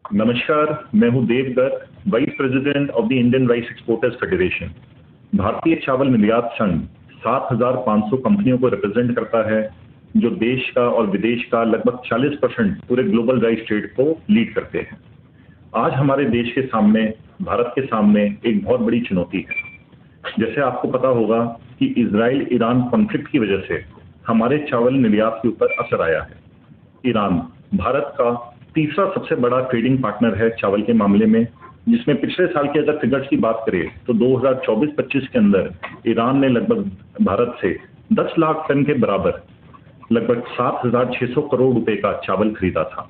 नमस्कार, मैं हूं Dev Garg, vice president of the Indian rice exporters federation. भारतीय चावल निर्यात संघ 7,500 कंपनियों को रिप्रेजेंट करता है, जो देश का और विदेश का लगभग 40% पूरे ग्लोबल राइस ट्रेड को लीड करते हैं। आज हमारे देश के सामने, भारत के सामने एक बहुत बड़ी चुनौती है। जैसे आपको पता होगा कि इजराइल ईरान कॉन्फ्लिक्ट की वजह से हमारे चावल निर्यात के ऊपर असर आया है। ईरान भारत का तीसरा सबसे बड़ा ट्रेडिंग पार्टनर है चावल के मामले में, जिसमें पिछले साल के अगर फिगर्स की बात करें तो 2024-25 के अंदर ईरान ने लगभग भारत से 10 लाख टन के बराबर लगभग 7,600 करोड़ रुपए का चावल खरीदा था।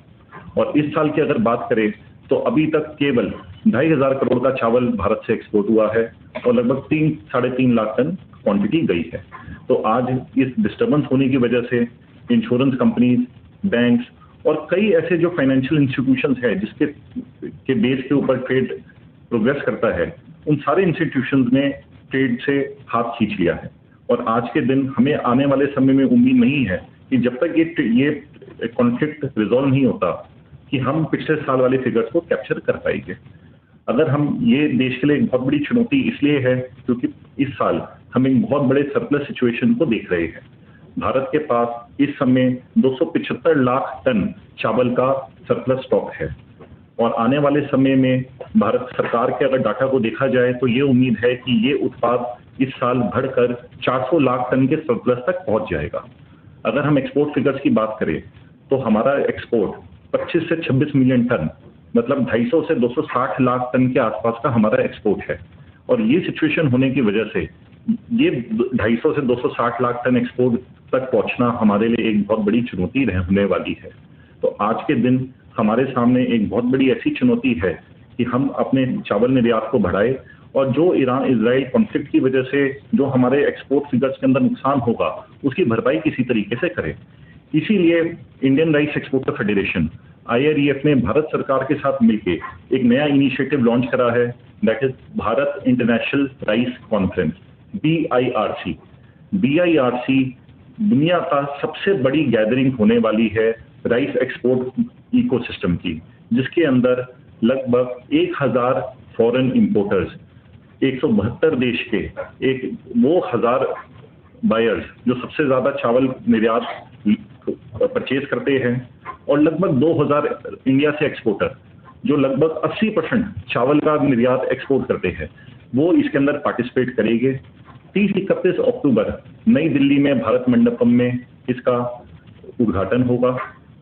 और इस साल की अगर बात करें तो अभी तक केवल 2,500 करोड़ का चावल भारत से एक्सपोर्ट हुआ है और लगभग 3-3.5 लाख टन क्वांटिटी गई है। तो आज इस डिस्टर्बेंस होने की वजह से इंश्योरेंस कंपनीज, बैंक्स और कई ऐसे जो फाइनेंशियल इंस्टीट्यूशंस हैं जिसके बेस के ऊपर ट्रेड प्रोग्रेस करता है, उन सारे इंस्टीट्यूशंस ने ट्रेड से हाथ खींच लिया है। और आज के दिन हमें आने वाले समय में उम्मीद नहीं है कि जब तक ये कॉन्फ्लिक्ट रिजॉल्व नहीं होता कि हम पिछले साल वाले फिगर्स को कैप्चर कर पाएंगे। अगर हम ये देश के लिए एक बहुत बड़ी चुनौती इसलिए है क्योंकि इस साल हम एक बहुत बड़े सरप्लस सिचुएशन को देख रहे हैं। भारत के पास इस समय 275 लाख टन चावल का सरप्लस स्टॉक है और आने वाले समय में भारत सरकार के अगर डाटा को देखा जाए तो ये उम्मीद है कि ये उत्पाद इस साल बढ़कर 400 लाख टन के सरप्लस तक पहुंच जाएगा। अगर हम एक्सपोर्ट फिगर्स की बात करें तो हमारा एक्सपोर्ट 25 से 26 मिलियन टन, मतलब 250 से 260 लाख टन के आसपास का हमारा एक्सपोर्ट है। और ये सिचुएशन होने की वजह से ये 250 से 260 लाख टन एक्सपोर्ट तक पहुंचना हमारे लिए एक बहुत बड़ी चुनौती रहने वाली है। तो आज के दिन हमारे सामने एक बहुत बड़ी ऐसी चुनौती है कि हम अपने चावल निर्यात को बढ़ाएं और जो ईरान इजराइल कॉन्फ्लिक्ट की वजह से जो हमारे एक्सपोर्ट फिगर्स के अंदर नुकसान होगा उसकी भरपाई किसी तरीके से करें। इसीलिए Indian rice exporter federation IREF ने भारत सरकार के साथ मिलकर एक नया इनिशिएटिव लॉन्च करा है, that is Bharat international rice conference, BIRC। BIRC दुनिया का सबसे बड़ी गैदरिंग होने वाली है राइस एक्सपोर्ट इकोसिस्टम की, जिसके अंदर लगभग 1,000 फॉरेन इंपोर्टर्स, 172 देश के एक वो 1,000 बायर्स जो सबसे ज्यादा चावल निर्यात परचेज करते हैं और लगभग 2,000 इंडिया से एक्सपोर्टर जो लगभग 80% चावल का निर्यात एक्सपोर्ट करते हैं, वो इसके अंदर पार्टिसिपेट करेंगे। 30-31 अक्टूबर नई दिल्ली में भारत मंडपम में इसका उद्घाटन होगा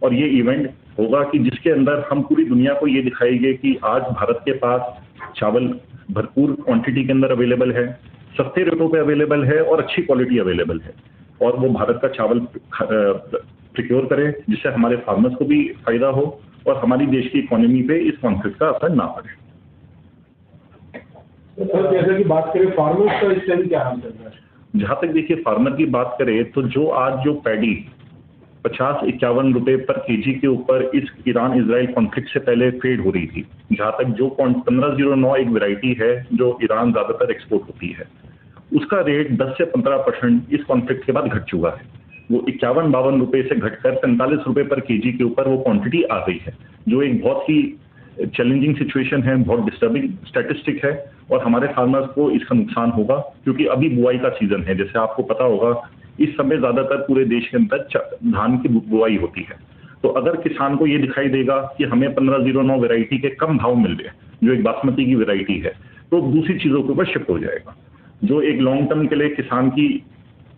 और ये इवेंट होगा कि जिसके अंदर हम पूरी दुनिया को ये दिखाएंगे कि आज भारत के पास चावल भरपूर क्वांटिटी के अंदर अवेलेबल है, सस्ते रेटों पे अवेलेबल है और अच्छी क्वालिटी अवेलेबल है और वो भारत का चावल प्रिक्योर करे जिससे हमारे फार्मर्स को भी फायदा हो और हमारी देश की इकोनॉमी पे इस कॉन्फ्लिक्ट का असर ना पड़े। सर, जैसे कि बात करें फार्मर्स का इस टाइम क्या हाल चल रहा है? जहां तक देखिए फार्मर की बात करें तो जो आज जो पैडी 50-51 रुपए पर केजी के ऊपर इस ईरान इजराइल कॉन्फ्लिक्ट से पहले ट्रेड हो रही थी, जहां तक जो 1509 एक वैरायटी है जो ईरान ज्यादातर एक्सपोर्ट होती है, उसका रेट 10 से 15% इस कॉन्फ्लिक्ट के बाद घट चुका है। वो 51-52 रुपए से घटकर 45 रुपए पर केजी के ऊपर वो क्वांटिटी आ गई है, जो एक बहुत ही चैलेंजिंग सिचुएशन है, बहुत डिस्टर्बिंग स्टैटिस्टिक है और हमारे फार्मर्स को इसका नुकसान होगा क्योंकि अभी बुआई का सीजन है। जैसे आपको पता होगा इस समय ज्यादातर पूरे देश के अंदर धान की बुआई होती है। तो अगर किसान को ये दिखाई देगा कि हमें 1509 वैरायटी के कम भाव मिल रहे हैं, जो एक बासमती की वैरायटी है, तो दूसरी चीजों के ऊपर शिफ्ट हो जाएगा, जो एक लॉन्ग टर्म के लिए किसान की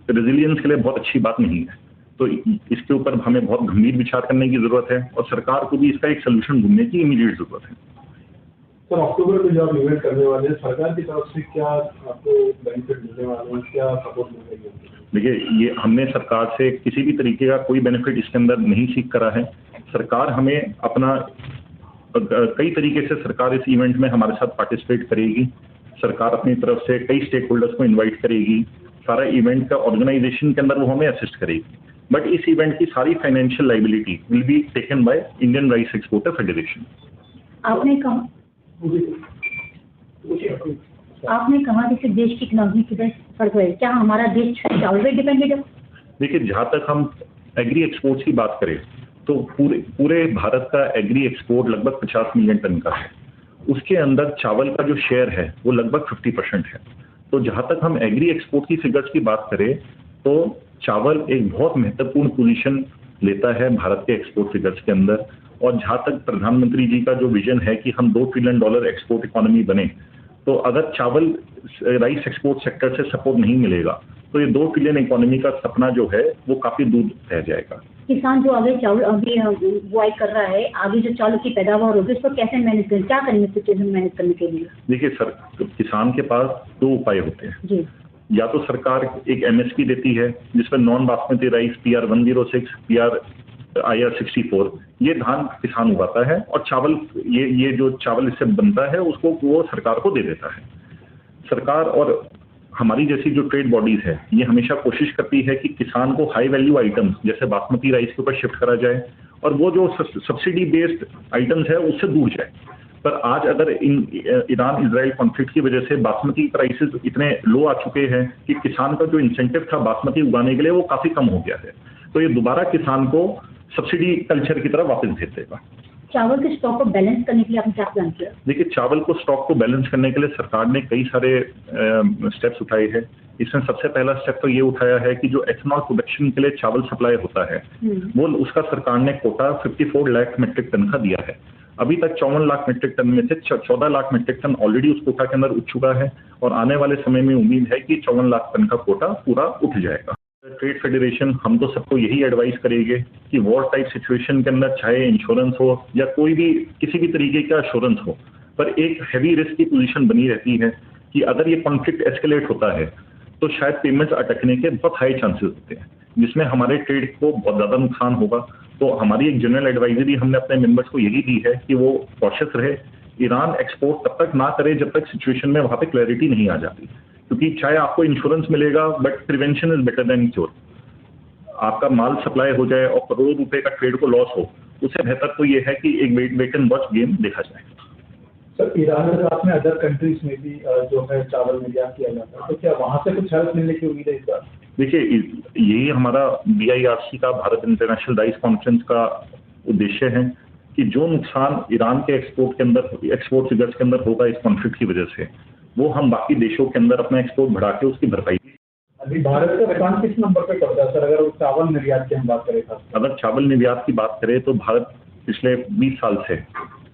रेजिलियंस के लिए बहुत अच्छी बात नहीं है। तो इसके ऊपर हमें बहुत गंभीर विचार करने की जरूरत है और सरकार को भी इसका एक सोल्यूशन ढूंढने की इमीडिएट जरूरत है। सर, अक्टूबर में जो आप इवेंट करने वाले हैं, सरकार की तरफ से क्या आपको बेनिफिट मिलने वाले हैं, क्या सपोर्ट मिलेगा? देखिए, ये हमने सरकार से किसी भी तरीके का कोई बेनिफिट इसके अंदर नहीं सीख करा है। सरकार हमें अपना कई तरीके से सरकार इस इवेंट में हमारे साथ पार्टिसिपेट करेगी। सरकार अपनी तरफ से कई स्टेक होल्डर्स को इन्वाइट करेगी, सारा इवेंट का ऑर्गेनाइजेशन के अंदर वो हमें असिस्ट करेगी। बट इस इवेंट की सारी financial liability will be taken by Indian rice exporter federation. आपने कहा कि देश की इकोनॉमी की फर्क है, क्या हमारा देश चावल पे डिपेंडेंट है? देखिए, जहाँ तक हम एग्री एक्सपोर्ट्स की बात करें तो पूरे भारत का एग्री एक्सपोर्ट लगभग 50 मिलियन टन का है। उसके अंदर चावल का जो शेयर है वो लगभग 50% है। तो जहां तक हम एग्री एक्सपोर्ट की फिगर्स की बात करें तो चावल एक बहुत महत्वपूर्ण पोजीशन लेता है भारत के एक्सपोर्ट फिगर्स के अंदर। और जहां तक प्रधानमंत्री जी का जो विजन है कि हम $2 ट्रिलियन एक्सपोर्ट इकोनॉमी बने, तो अगर चावल राइस एक्सपोर्ट सेक्टर से सपोर्ट नहीं मिलेगा तो ये 2 ट्रिलियन इकोनॉमी का सपना जो है वो काफी दूर रह जाएगा। किसान जो आगे चावल अभी बुआई कर रहा है, आगे जो चावल की पैदावार होगी उसको कैसे मैनेज करें, क्या करेंगे सिचुएशन मैनेज करने के लिए? देखिए सर, किसान के पास 2 उपाय होते हैं जी। या तो सरकार एक MSP देती है जिसमें non basmati rice PR 106, PR IR 64 ये धान किसान उगाता है, और चावल ये जो चावल इससे बनता है उसको वो सरकार को दे देता है। सरकार और हमारी जैसी जो ट्रेड बॉडीज है ये हमेशा कोशिश करती है कि किसान को हाई वैल्यू आइटम्स जैसे बासमती राइस के ऊपर शिफ्ट करा जाए और वो जो सब्सिडी बेस्ड आइटम्स है उससे दूर जाए। पर आज अगर ईरान इजराइल कॉन्फ्लिक्ट की वजह से बासमती प्राइसेस इतने लो आ चुके हैं कि किसान का जो इंसेंटिव था बासमती उगाने के लिए वो काफी कम हो गया है, तो ये दोबारा किसान को सब्सिडी कल्चर की तरफ वापस भेज देगा। चावल के स्टॉक को बैलेंस करने के लिए आपने क्या प्लान किया? देखिए, चावल को स्टॉक को बैलेंस करने के लिए सरकार ने कई सारे स्टेप्स उठाए हैं। इसमें सबसे पहला स्टेप तो ये उठाया है कि जो एथेनॉल प्रोडक्शन के लिए चावल सप्लाई होता है वो उसका सरकार ने कोटा 54 लाख मीट्रिक टन का दिया है। अभी तक 54 लाख मीट्रिक टन में से 14 लाख मीट्रिक टन ऑलरेडी उस कोटा के अंदर उठ चुका है, और आने वाले समय में उम्मीद है कि 54 लाख टन का कोटा पूरा उठ जाएगा। ट्रेड फेडरेशन हम तो सबको यही एडवाइस करेंगे कि वॉर टाइप सिचुएशन के अंदर चाहे इंश्योरेंस हो या कोई भी किसी भी तरीके का एश्योरेंस हो, पर एक हैवी रिस्क की पोजीशन बनी रहती है कि अगर ये कॉन्फ्लिक्ट एस्केलेट होता है तो शायद पेमेंट्स अटकने के बहुत हाई चांसेस होते हैं, जिसमें हमारे ट्रेड को बहुत ज़्यादा नुकसान होगा। तो हमारी एक जनरल एडवाइजरी हमने अपने मेंबर्स को यही दी है कि वो कॉशियस रहे, ईरान एक्सपोर्ट तब तक ना करे जब तक सिचुएशन में वहाँ पे क्लैरिटी नहीं आ जाती, क्योंकि चाहे आपको इंश्योरेंस मिलेगा but prevention is better than cure. आपका माल सप्लाई हो जाए और करोड़ों रुपए का ट्रेड को लॉस हो, उससे बेहतर तो ये है कि एक वेट एंड वॉच गेम देखा जाए। सर, ईरान के साथ में अदर कंट्रीज में भी जो है चावल निर्यात किया जाता है, तो क्या वहाँ से कुछ हेल्प मिलने की उम्मीद है इस बार? देखिए, यही हमारा BIRC का भारत इंटरनेशनल राइस कॉन्फ्रेंस का उद्देश्य है कि जो नुकसान ईरान के एक्सपोर्ट फिगर्स के अंदर होगा इस कॉन्फ्लिक्ट की वजह से, वो हम बाकी देशों के अंदर अपना एक्सपोर्ट बढ़ा के उसकी भरपाई। अभी भारत का स्थान किस नंबर पे पड़ता है सर, अगर चावल निर्यात की हम बात करें? अगर चावल निर्यात की बात करें तो भारत पिछले 20 साल से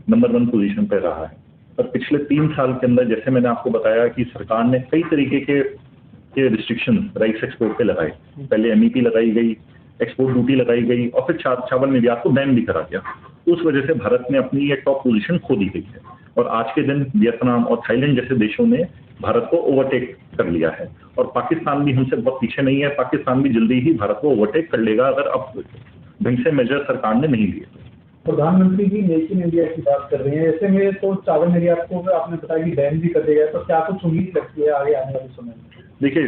नंबर 1 पोजीशन पे रहा है, पर पिछले 3 साल के अंदर जैसे मैंने आपको बताया कि सरकार ने कई तरीके के रिस्ट्रिक्शन राइस एक्सपोर्ट पे लगाए। पहले MEP लगाई गई, एक्सपोर्ट ड्यूटी लगाई गई, और फिर चावल निर्यात को बैन भी करा गया। उस वजह से भारत ने अपनी ये टॉप पोजीशन खो दी गई है, और आज के दिन वियतनाम और थाईलैंड जैसे देशों ने भारत को ओवरटेक कर लिया है, और पाकिस्तान भी हमसे बहुत पीछे नहीं है। पाकिस्तान भी जल्दी ही भारत को ओवरटेक कर लेगा अगर अब ढंग से मेजर सरकार ने नहीं लिए। प्रधानमंत्री जी मेक इन इंडिया की बात कर रहे हैं, ऐसे में तो चावल निर्यात को आपने बताया कि बैन भी कर देगा, तो क्या कुछ उम्मीद लगती है आगे आने वाले समय में? देखिए,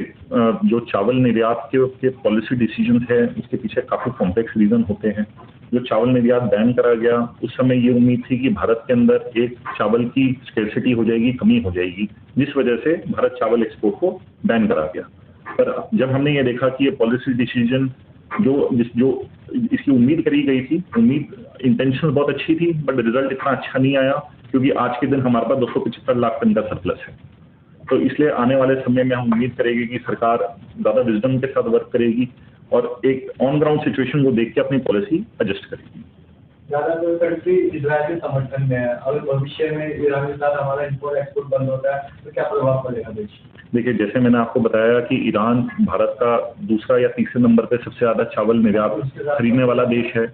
जो चावल निर्यात के पॉलिसी डिसीजन है उसके पीछे काफी कॉम्प्लेक्स रीजन होते हैं। जो चावल निर्यात बैन करा गया उस समय ये उम्मीद थी कि भारत के अंदर एक चावल की स्केर्सिटी हो जाएगी, कमी हो जाएगी, जिस वजह से भारत चावल एक्सपोर्ट को बैन करा गया। पर जब हमने ये देखा कि ये पॉलिसी डिसीजन जो इसकी उम्मीद करी गई थी, इंटेंशन बहुत अच्छी थी, बट रिजल्ट इतना अच्छा नहीं आया, क्योंकि आज के दिन हमारे पास 275 लाख टन का सरप्लस है। तो इसलिए आने वाले समय में हम उम्मीद करेंगे कि सरकार ज़्यादा विजडम के साथ वर्क करेगी और एक ऑन ग्राउंड सिचुएशन को देख के अपनी पॉलिसी एडजस्ट करेगी। ज़्यादातर कंट्री इजराइल के समर्थन में है, अगर भविष्य में ईरान के साथ हमारा इंपोर्ट एक्सपोर्ट बंद होता है तो क्या प्रभाव पड़ेगा देश? देखिए, जैसे मैंने आपको बताया कि ईरान भारत का दूसरा या तीसरे नंबर पे सबसे ज़्यादा चावल निर्यात खरीदने वाला देश है,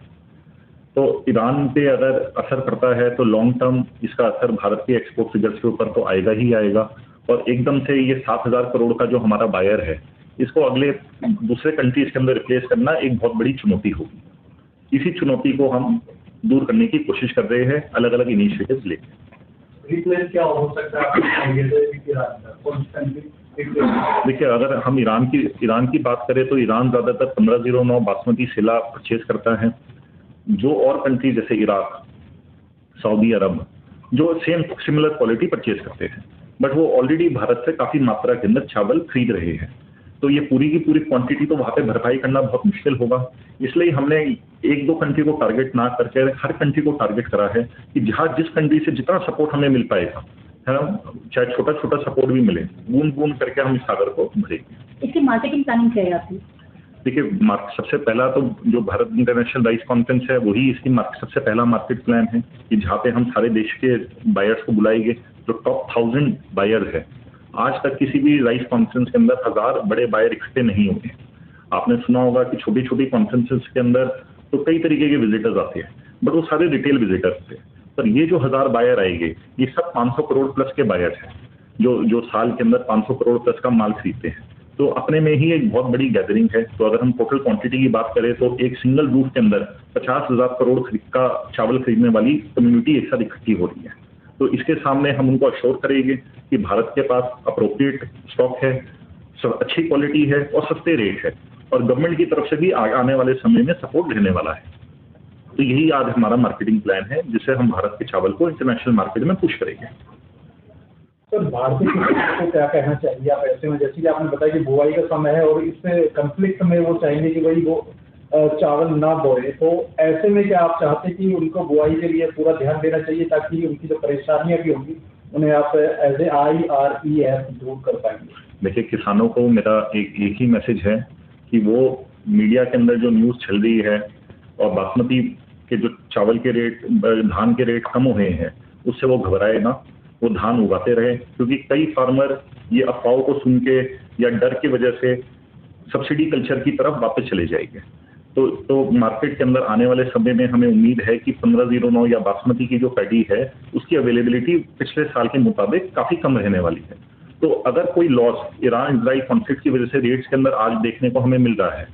तो ईरान पे अगर असर पड़ता है तो लॉन्ग टर्म इसका असर भारत के एक्सपोर्ट फिगर्स के ऊपर तो आएगा ही आएगा, और एकदम से ये 7,000 करोड़ का जो हमारा बायर है इसको अगले दूसरे कंट्रीज के अंदर रिप्लेस करना एक बहुत बड़ी चुनौती होगी। इसी चुनौती को हम दूर करने की कोशिश कर रहे हैं अलग अलग इनिशिएटिव्स लेकर। रिप्लेस क्या हो सकता है? देखिए, अगर हम ईरान की बात करें तो ईरान ज़्यादातर 1509 बासमती सिला परचेज करता है। जो और कंट्री जैसे इराक, सऊदी अरब जो सिमिलर क्वालिटी परचेज करते हैं, बट वो ऑलरेडी भारत से काफ़ी मात्रा के अंदर चावल खरीद रहे हैं। तो ये पूरी की पूरी क्वांटिटी तो वहाँ पे भरपाई करना बहुत मुश्किल होगा। इसलिए हमने एक दो कंट्री को टारगेट ना करके हर कंट्री को टारगेट करा है कि जहाँ जिस कंट्री से जितना सपोर्ट हमें मिल पाएगा, है ना, चाहे छोटा छोटा सपोर्ट भी मिले, बूंद बूंद करके हम इस सागर को भरेंगे। इसकी मार्केटिंग प्लानिंग क्या है आपकी? देखिए, सबसे पहला तो जो भारत इंटरनेशनल राइस कॉन्फ्रेंस है वही इसकी सबसे पहला मार्केट प्लान है कि जहाँ पे हम सारे देश के बायर्स को बुलाएंगे, जो टॉप 1000 बायर्स है। आज तक किसी भी राइस कॉन्फ्रेंस के अंदर 1000 बड़े बायर इकट्ठे नहीं हुए। आपने सुना होगा कि छोटी छोटी कॉन्फ्रेंसेस के अंदर तो कई तरीके के विजिटर्स आते हैं, बट वो सारे रिटेल विजिटर्स थे। पर ये जो 1000 बायर आएंगे, ये सब 500 करोड़ प्लस के बायर हैं, जो साल के अंदर 500 करोड़ प्लस का माल खरीदते हैं। तो अपने में ही एक बहुत बड़ी गैदरिंग है। तो अगर हम टोटल क्वांटिटी की बात करें तो एक सिंगल रूफ के अंदर 50,000 करोड़ का चावल खरीदने वाली कम्युनिटी एक साथ इकट्ठी हो रही है। तो इसके सामने हम उनको अश्योर करेंगे कि भारत के पास अप्रोप्रिएट स्टॉक है, अच्छी क्वालिटी है और सस्ते रेट है, और गवर्नमेंट की तरफ से भी आने वाले समय में सपोर्ट रहने वाला है। तो यही आज हमारा मार्केटिंग प्लान है, जिससे हम भारत के चावल को इंटरनेशनल मार्केट में पुश करेंगे। सर, भारतीय किसानों को क्या कहना चाहिए आप ऐसे में, जैसे कि आपने बताया कि बुआई का समय है और इससे कंफ्लिक्ट में वो चाहेंगे कि भाई वो चावल ना बोए, तो ऐसे में क्या आप चाहते हैं कि उनको बुआई के लिए पूरा ध्यान देना चाहिए ताकि उनकी जो परेशानियां भी होंगी उन्हें आप एज ए IREF दूर कर पाएंगे? देखिए, किसानों को मेरा एक ही मैसेज है कि वो मीडिया के अंदर जो न्यूज़ चल रही है और बासमती के जो चावल के रेट, धान के रेट कम हुए हैं, उससे वो घबराए ना, वो धान उगाते रहे। क्योंकि कई फार्मर ये अफवाहों को सुन के या डर की वजह से सब्सिडी कल्चर की तरफ वापस चले जाएंगे। तो मार्केट के अंदर आने वाले समय में हमें उम्मीद है कि 1509 या बासमती की जो पैडी है उसकी अवेलेबिलिटी पिछले साल के मुताबिक काफ़ी कम रहने वाली है। तो अगर कोई लॉस ईरान इजराइल कॉन्फ्लिक्ट की वजह से रेट्स के अंदर आज देखने को हमें मिल रहा है,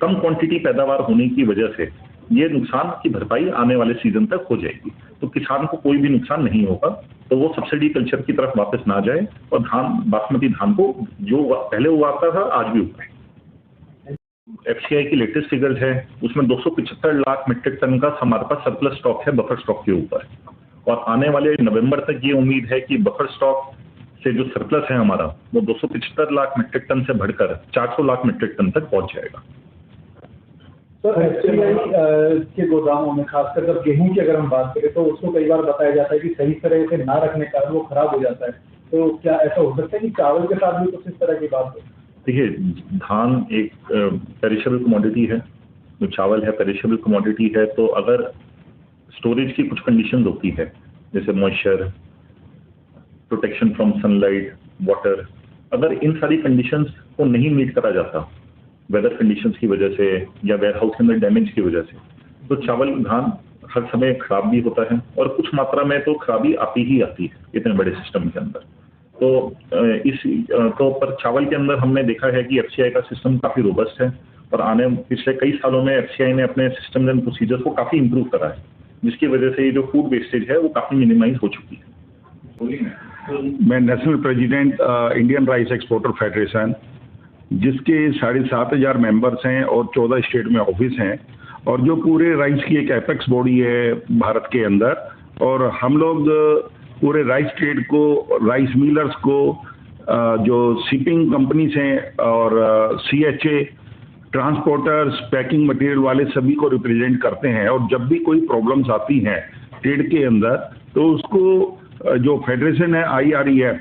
कम क्वांटिटी पैदावार होने की वजह से ये नुकसान की भरपाई आने वाले सीजन तक हो जाएगी। तो किसान को कोई भी नुकसान नहीं होगा, तो वो सब्सिडी कल्चर की तरफ वापस ना जाए और बासमती धान को जो पहले उगाता था आज भी उगाए। FCI की लेटेस्ट फिगर्स है, उसमें 275 लाख मीट्रिक टन का हमारे पास सरप्लस स्टॉक है बफर स्टॉक के ऊपर, और आने वाले नवंबर तक ये उम्मीद है कि बफर स्टॉक से जो सरप्लस है हमारा वो 275 लाख मीट्रिक टन से बढ़कर 400 लाख मीट्रिक टन तक पहुंच जाएगा। सर, FCI के गोदामों में खासकर जब गेहूं की अगर हम बात करें तो उसको कई बार बताया जाता है कि सही तरह से ना रखने का वो खराब हो जाता है, तो क्या ऐसा हो सकता है कि चावल के साथ भी कुछ इस तरह की बात हो? देखिए, धान एक पेरिशेबल कमोडिटी है, जो चावल है पेरिशेबल कमोडिटी है। तो अगर स्टोरेज की कुछ कंडीशंस होती है, जैसे moisture, protection from sunlight, water, अगर इन सारी कंडीशंस को नहीं मीट करा जाता वेदर कंडीशंस की वजह से या वेयर हाउस के अंदर डैमेज की वजह से, तो चावल धान हर समय खराब भी होता है, और कुछ मात्रा में तो खराबी आती ही आती है इतने बड़े सिस्टम के अंदर। तो पर चावल के अंदर हमने देखा है कि FCI का सिस्टम काफ़ी रोबस्ट है, और पिछले कई सालों में FCI ने अपने सिस्टम एंड प्रोसीजर्स को काफ़ी इंप्रूव करा है, जिसकी वजह से ये जो फूड वेस्टेज है वो काफ़ी मिनिमाइज हो चुकी है। मैं national president Indian rice exporter federation, जिसके 7,500 मेंबर्स हैं और 14 स्टेट में ऑफिस हैं, और जो पूरे राइस की एक एपेक्स बॉडी है भारत के अंदर, और हम लोग पूरे राइस ट्रेड को, राइस मिलर्स को, जो शिपिंग कंपनीज हैं और CHA, ट्रांसपोर्टर्स, पैकिंग मटेरियल वाले सभी को रिप्रेजेंट करते हैं। और जब भी कोई प्रॉब्लम्स आती हैं ट्रेड के अंदर, तो उसको जो फेडरेशन है IREF,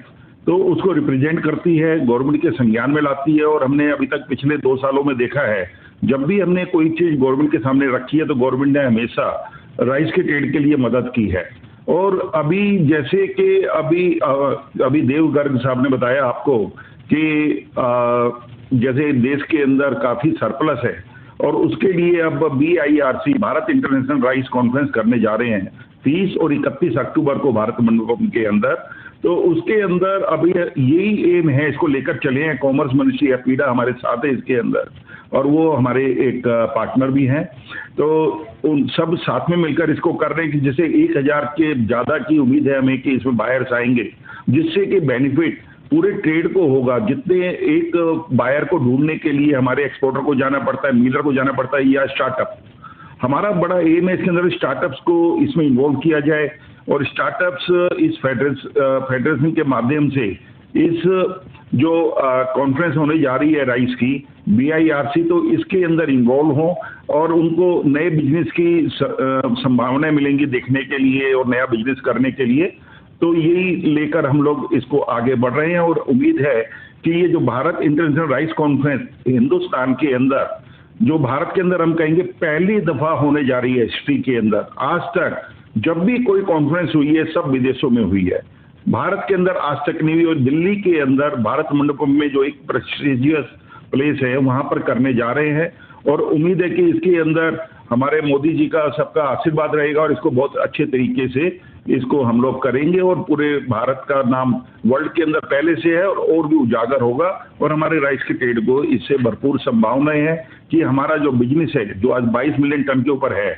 तो उसको रिप्रेजेंट करती है, गवर्नमेंट के संज्ञान में लाती है। और हमने अभी तक पिछले 2 सालों में देखा है, जब भी हमने कोई चीज़ गवर्नमेंट के सामने रखी है तो गवर्नमेंट ने हमेशा राइस के ट्रेड के लिए मदद की है। और अभी जैसे कि अभी देव गर्ग साहब ने बताया आपको कि जैसे देश के अंदर काफ़ी सरप्लस है, और उसके लिए अब BIRC Bharat international rice conference करने जा रहे हैं 30 और 31 अक्टूबर को भारत मंडपम के अंदर। तो उसके अंदर अभी यही एम है, इसको लेकर चले हैं। कॉमर्स मिनिस्ट्री FPIDA हमारे साथ है इसके अंदर, और वो हमारे एक पार्टनर भी हैं। तो उन सब साथ में मिलकर इसको कर रहे हैं कि जैसे 1000 के ज़्यादा की उम्मीद है हमें कि इसमें बायर्स आएंगे, जिससे कि बेनिफिट पूरे ट्रेड को होगा। जितने एक बायर को ढूंढने के लिए हमारे एक्सपोर्टर को जाना पड़ता है, मिलर को जाना पड़ता है, या स्टार्टअप, हमारा बड़ा एम है इसके अंदर स्टार्टअप्स को इसमें इन्वॉल्व किया जाए, और स्टार्टअप्स इस फेडरेशन के माध्यम से इस जो कॉन्फ्रेंस होने जा रही है राइस की, BIRC तो इसके अंदर इन्वॉल्व हो और उनको नए बिजनेस की संभावनाएं मिलेंगी देखने के लिए और नया बिजनेस करने के लिए। तो यही लेकर हम लोग इसको आगे बढ़ रहे हैं और उम्मीद है कि ये जो Bharat international rice conference Hindustan के अंदर, जो भारत के अंदर हम कहेंगे पहली दफा होने जा रही है हिस्ट्री के अंदर। आज तक जब भी कोई कॉन्फ्रेंस हुई है सब विदेशों में हुई है, भारत के अंदर आज तक नहीं हुई। और दिल्ली के अंदर भारत मंडपम में जो एक प्रेस्टिजियस प्लेस है वहां पर करने जा रहे हैं और उम्मीद है कि इसके अंदर हमारे मोदी जी का सबका आशीर्वाद रहेगा और इसको बहुत अच्छे तरीके से इसको हम लोग करेंगे और पूरे भारत का नाम वर्ल्ड के अंदर पहले से है और भी उजागर होगा। और हमारे राइस के ट्रेड को इससे भरपूर संभावनाएं हैं कि हमारा जो बिजनेस है जो आज 22 मिलियन टन के ऊपर है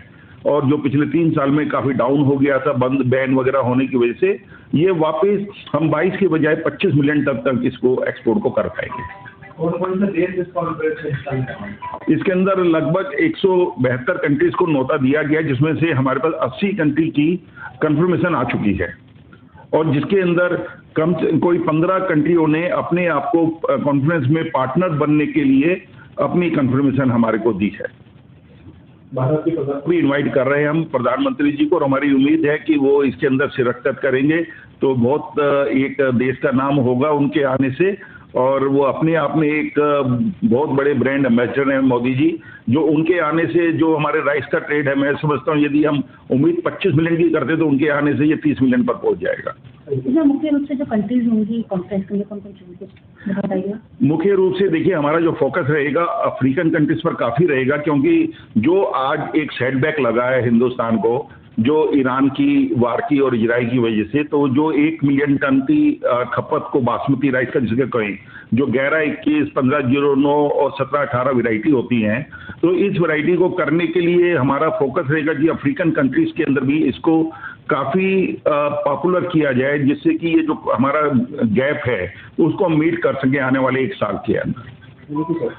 और जो पिछले 3 साल में काफी डाउन हो गया था बंद बैन वगैरह होने की वजह से, ये वापस हम 22 के बजाय 25 मिलियन टन तक इसको एक्सपोर्ट को कर पाएंगे। और कौन सा देश इस कॉन्फ्रेंस में हिस्सा लेंगे? इसके अंदर लगभग 172 कंट्रीज को न्योता दिया गया, जिसमें से हमारे पास 80 कंट्री की कंफर्मेशन आ चुकी है और जिसके अंदर कोई 15 कंट्रियों ने अपने आप को कॉन्फ्रेंस में पार्टनर बनने के लिए अपनी कंफर्मेशन हमारे को दी है। भारत की प्रधानमंत्री भी इनवाइट कर रहे हैं हम प्रधानमंत्री जी को और हमारी उम्मीद है कि वो इसके अंदर शिरकत करेंगे तो बहुत एक देश का नाम होगा उनके आने से। और वो अपने आप में एक बहुत बड़े ब्रांड एम्बेसडर हैं मोदी जी, जो उनके आने से जो हमारे राइस का ट्रेड है, मैं समझता हूँ यदि हम उम्मीद 25 मिलियन की करते तो उनके आने से ये 30 मिलियन पर पहुंच जाएगा। इसमें मुख्य रूप से जो कंट्रीज होंगी कॉन्फ्रेंस के लिए कौन कौन सी बताइए? मुख्य रूप से देखिए हमारा जो फोकस रहेगा अफ्रीकन कंट्रीज पर काफी रहेगा, क्योंकि जो आज एक सेटबैक लगा है हिंदुस्तान को जो ईरान की वार की और इजराइल की वजह से, तो जो 1 मिलियन टन की खपत को बासमती राइस का जिसके कहें जो 11, 21, 1509 और 17, 18 वैरायटी होती हैं, तो इस वैरायटी को करने के लिए हमारा फोकस रहेगा कि अफ्रीकन कंट्रीज के अंदर भी इसको काफी पॉपुलर किया जाए, जिससे कि ये जो हमारा गैप है उसको हम मीट कर सकें आने वाले 1 साल के अंदर।